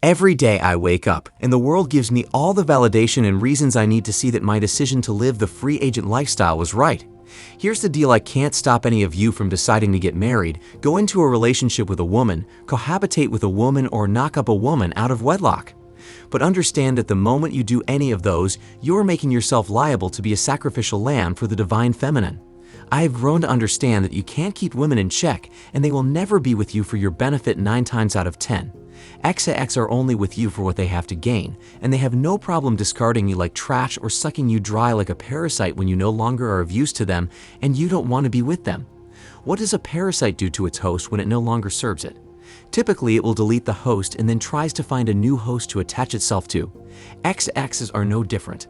Every day I wake up, and the world gives me all the validation and reasons I need to see that my decision to live the free agent lifestyle was right. Here's the deal: I can't stop any of you from deciding to get married, go into a relationship with a woman, cohabitate with a woman, or knock up a woman out of wedlock. But understand that the moment you do any of those, you're making yourself liable to be a sacrificial lamb for the divine feminine. I have grown to understand that you can't keep women in check, and they will never be with you for your benefit 9 times out of 10. XX are only with you for what they have to gain, and they have no problem discarding you like trash or sucking you dry like a parasite when you no longer are of use to them and you don't want to be with them. What does a parasite do to its host when it no longer serves it? Typically, it will delete the host and then tries to find a new host to attach itself to. XXs are no different.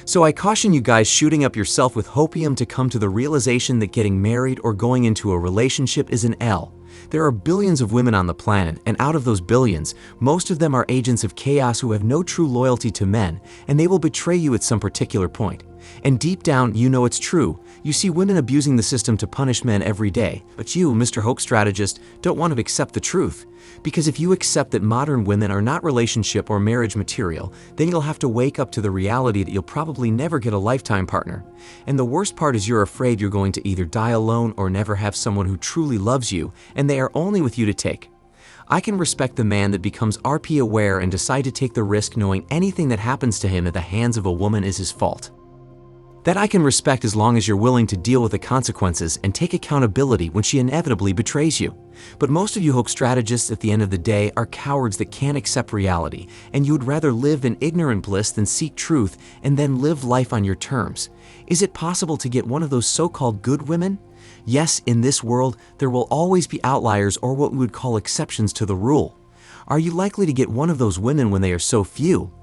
So I caution you guys shooting up yourself with hopium to come to the realization that getting married or going into a relationship is an L. There are billions of women on the planet, and out of those billions, most of them are agents of chaos who have no true loyalty to men, and they will betray you at some particular point. And deep down, you know it's true. You see women abusing the system to punish men every day, but you, Mr. Hope Strategist, don't want to accept the truth. Because if you accept that modern women are not relationship or marriage material, then you'll have to wake up to the reality that you'll probably never get a lifetime partner. And the worst part is you're afraid you're going to either die alone or never have someone who truly loves you, and they are only with you to take. I can respect the man that becomes RP aware and decide to take the risk knowing anything that happens to him at the hands of a woman is his fault. That I can respect as long as you're willing to deal with the consequences and take accountability when she inevitably betrays you. But most of you hope strategists at the end of the day are cowards that can't accept reality, and you would rather live in ignorant bliss than seek truth and then live life on your terms. Is it possible to get one of those so-called good women? Yes, in this world, there will always be outliers or what we would call exceptions to the rule. Are you likely to get one of those women when they are so few?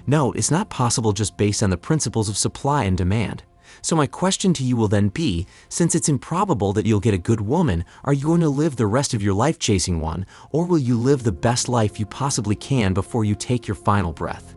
No, it's not possible just based on the principles of supply and demand. So my question to you will then be, since it's improbable that you'll get a good woman, are you going to live the rest of your life chasing one, or will you live the best life you possibly can before you take your final breath?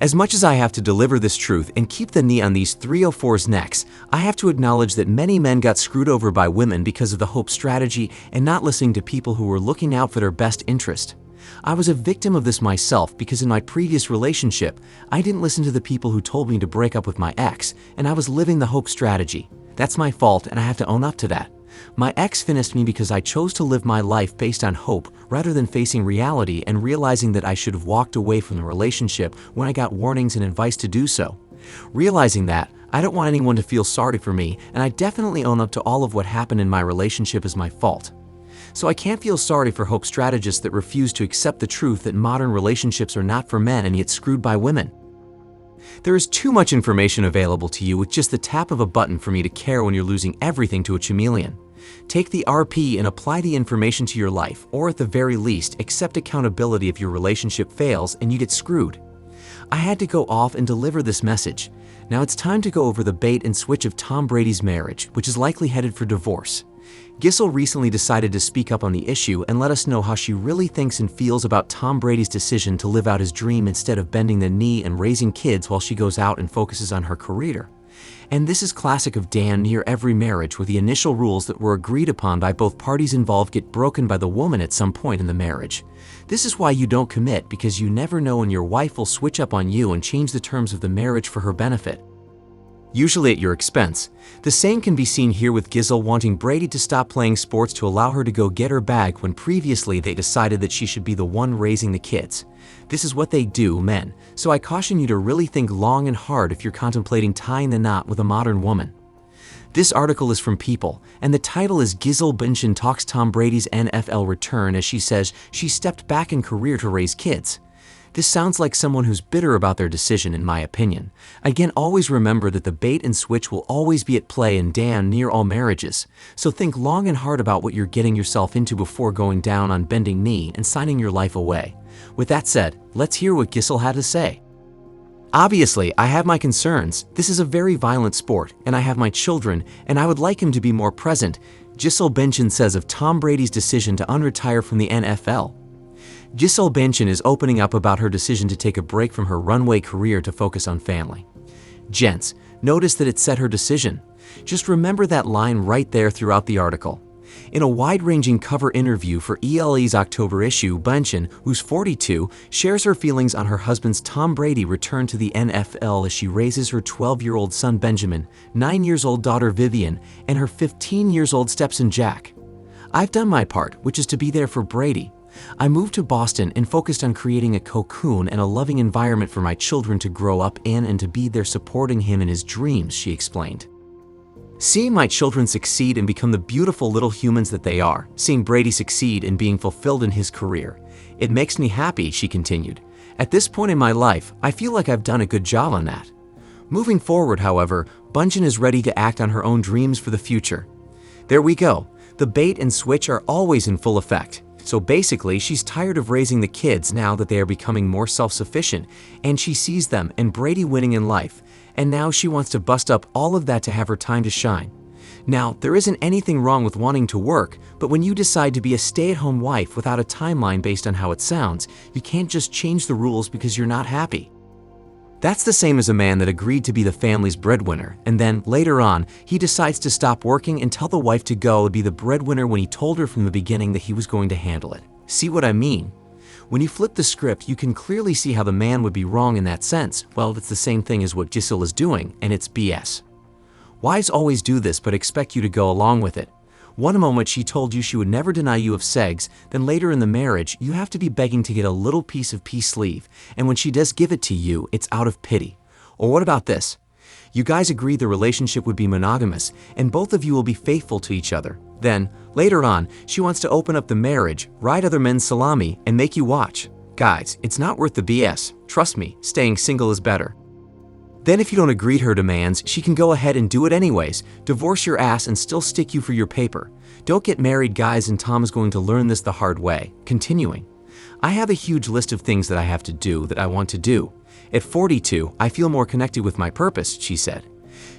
As much as I have to deliver this truth and keep the knee on these 304s' necks, I have to acknowledge that many men got screwed over by women because of the hope strategy and not listening to people who were looking out for their best interest. I was a victim of this myself because in my previous relationship, I didn't listen to the people who told me to break up with my ex, and I was living the hope strategy. That's my fault, and I have to own up to that. My ex finished me because I chose to live my life based on hope rather than facing reality and realizing that I should have walked away from the relationship when I got warnings and advice to do so. Realizing that, I don't want anyone to feel sorry for me, and I definitely own up to all of what happened in my relationship as my fault. So I can't feel sorry for hope strategists that refuse to accept the truth that modern relationships are not for men and get screwed by women. There is too much information available to you with just the tap of a button for me to care when you're losing everything to a chameleon. Take the RP and apply the information to your life, or at the very least, accept accountability if your relationship fails and you get screwed. I had to go off and deliver this message. Now it's time to go over the bait and switch of Tom Brady's marriage, which is likely headed for divorce. Gisele recently decided to speak up on the issue and let us know how she really thinks and feels about Tom Brady's decision to live out his dream instead of bending the knee and raising kids while she goes out and focuses on her career. And this is classic of damn near every marriage where the initial rules that were agreed upon by both parties involved get broken by the woman at some point in the marriage. This is why you don't commit, because you never know when your wife will switch up on you and change the terms of the marriage for her benefit. Usually at your expense. The same can be seen here with Gisele wanting Brady to stop playing sports to allow her to go get her bag when previously they decided that she should be the one raising the kids. This is what they do, men, so I caution you to really think long and hard if you're contemplating tying the knot with a modern woman. This article is from People, and the title is Gisele Bündchen talks Tom Brady's NFL return as she says she stepped back in career to raise kids. This sounds like someone who's bitter about their decision, in my opinion. Again, always remember that the bait and switch will always be at play in damn near all marriages. So think long and hard about what you're getting yourself into before going down on bending knee and signing your life away. With that said, let's hear what Gisele had to say. Obviously, I have my concerns. This is a very violent sport, and I have my children, and I would like him to be more present, Gisele Bündchen says of Tom Brady's decision to unretire from the NFL. Gisele Bündchen is opening up about her decision to take a break from her runway career to focus on family. Gents, notice that it said her decision. Just remember that line right there throughout the article. In a wide-ranging cover interview for ELE's October issue, Bunchen, who's 42, shares her feelings on her husband's Tom Brady return to the NFL as she raises her 12-year-old son Benjamin, 9-year-old daughter Vivian, and her 15-year-old stepson Jack. "I've done my part, which is to be there for Brady. I moved to Boston and focused on creating a cocoon and a loving environment for my children to grow up in and to be there supporting him in his dreams," she explained. "Seeing my children succeed and become the beautiful little humans that they are, seeing Brady succeed and being fulfilled in his career, it makes me happy," she continued. "At this point in my life, I feel like I've done a good job on that." Moving forward, however, Bunchen is ready to act on her own dreams for the future. There we go. The bait and switch are always in full effect. So basically, she's tired of raising the kids now that they are becoming more self-sufficient, and she sees them and Brady winning in life, and now she wants to bust up all of that to have her time to shine. Now, there isn't anything wrong with wanting to work, but when you decide to be a stay-at-home wife without a timeline based on how it sounds, you can't just change the rules because you're not happy. That's the same as a man that agreed to be the family's breadwinner, and then, later on, he decides to stop working and tell the wife to go and be the breadwinner when he told her from the beginning that he was going to handle it. See what I mean? When you flip the script, you can clearly see how the man would be wrong in that sense. Well, it's the same thing as what Gisele is doing, and it's BS. Wives always do this but expect you to go along with it. One moment she told you she would never deny you of segs, then later in the marriage, you have to be begging to get a little piece of peace sleeve, and when she does give it to you, it's out of pity. Or what about this? You guys agreed the relationship would be monogamous, and both of you will be faithful to each other. Then, later on, she wants to open up the marriage, ride other men's salami, and make you watch. Guys, it's not worth the BS. Trust me, staying single is better. Then if you don't agree to her demands, she can go ahead and do it anyways, divorce your ass and still stick you for your paper. Don't get married, guys, and Tom is going to learn this the hard way. Continuing. "I have a huge list of things that I have to do that I want to do. At 42, I feel more connected with my purpose," she said.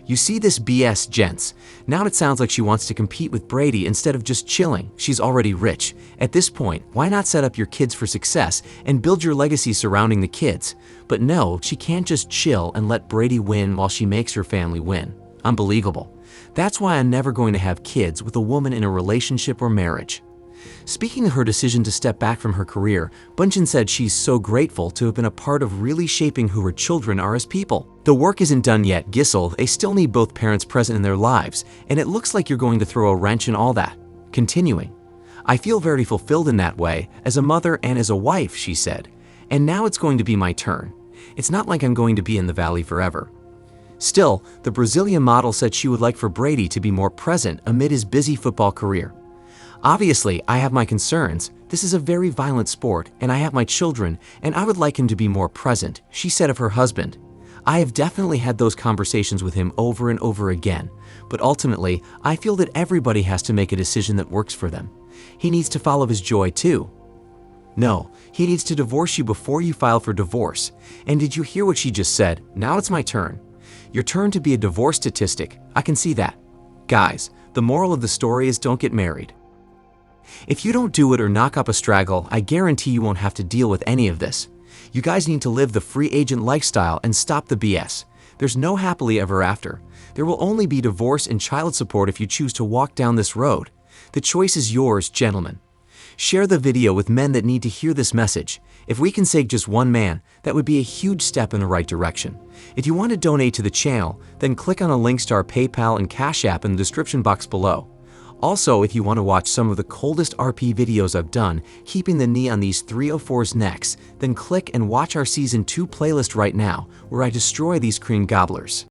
You see this BS, gents. Now it sounds like she wants to compete with Brady instead of just chilling. She's already rich. At this point, why not set up your kids for success and build your legacy surrounding the kids? But no, she can't just chill and let Brady win while she makes her family win. Unbelievable. That's why I'm never going to have kids with a woman in a relationship or marriage. Speaking of her decision to step back from her career, Bunchen said she's so grateful to have been a part of really shaping who her children are as people. The work isn't done yet, Gisele. They still need both parents present in their lives, and it looks like you're going to throw a wrench in all that. Continuing. I feel very fulfilled in that way, as a mother and as a wife, she said. And now it's going to be my turn. It's not like I'm going to be in the valley forever. Still, the Brazilian model said she would like for Brady to be more present amid his busy football career. Obviously, I have my concerns. This is a very violent sport, and I have my children, and I would like him to be more present, she said of her husband. I have definitely had those conversations with him over and over again, but ultimately, I feel that everybody has to make a decision that works for them. He needs to follow his joy too. No, he needs to divorce you before you file for divorce. And did you hear what she just said? Now it's my turn. Your turn to be a divorce statistic. I can see that. Guys, the moral of the story is don't get married. If you don't do it or knock up a straggle, I guarantee you won't have to deal with any of this. You guys need to live the free agent lifestyle and stop the BS. There's no happily ever after. There will only be divorce and child support if you choose to walk down this road. The choice is yours, gentlemen. Share the video with men that need to hear this message. If we can save just one man, that would be a huge step in the right direction. If you want to donate to the channel, then click on the links to our PayPal and Cash App in the description box below. Also, if you want to watch some of the coldest RP videos I've done, keeping the knee on these 304's necks, then click and watch our Season 2 playlist right now, where I destroy these cream gobblers.